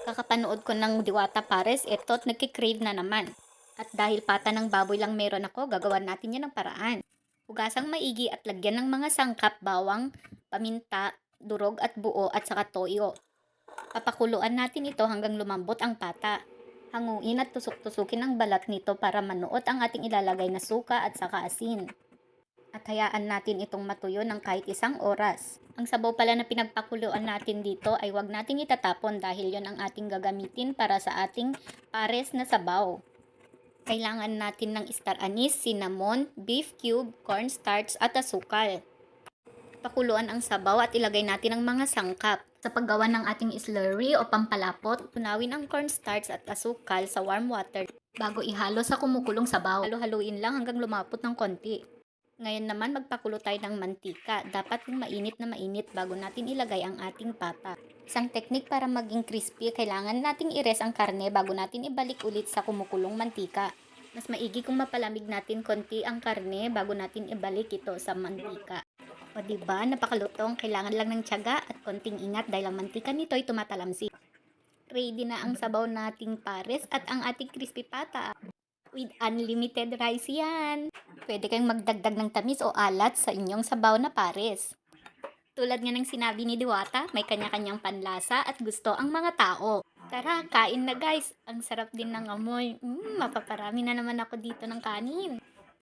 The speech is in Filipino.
Kakapanood ko ng Diwata Pares, eto't nagki-crave na naman. At dahil pata ng baboy lang meron ako, gagawan natin yan ng paraan. Hugasang maigi at lagyan ng mga sangkap, bawang, paminta, durog at buo at saka toyo. Papakuluan natin ito hanggang lumambot ang pata. Hanguin at tusok-tusukin ang balat nito para manuot ang ating ilalagay na suka at saka asin. At hayaan natin itong matuyo ng kahit 1 oras. Ang sabaw pala na pinagpakuluan natin dito ay wag nating itatapon dahil yon ang ating gagamitin para sa ating pares na sabaw. Kailangan natin ng star anise, cinnamon, beef cube, cornstarch at asukal. Pakuluan ang sabaw at ilagay natin ang mga sangkap. Sa paggawa ng ating slurry o pampalapot, tunawin ang cornstarch at asukal sa warm water bago ihalo sa kumukulong sabaw. Halo-haluin lang hanggang lumapot ng konti. Ngayon naman magpakulo tayo ng mantika. Dapat yung mainit na mainit bago natin ilagay ang ating pata. Isang teknik para maging crispy, kailangan nating i-rest ang karne bago natin ibalik ulit sa kumukulong mantika. Mas maigi kung mapalamig natin konti ang karne bago natin ibalik ito sa mantika. O diba, napakalutong, kailangan lang ng tiyaga at konting ingat dahil ang mantika nito ay tumatalamsik. Ready na ang sabaw nating pares at ang ating crispy pata. With unlimited rice yan. Pwede kayong magdagdag ng tamis o alat sa inyong sabaw na pares. Tulad nga ng sinabi ni Diwata, may kanya-kanyang panlasa at gusto ang mga tao. Tara, kain na guys. Ang sarap din ng amoy. Mapaparami na naman ako dito ng kanin.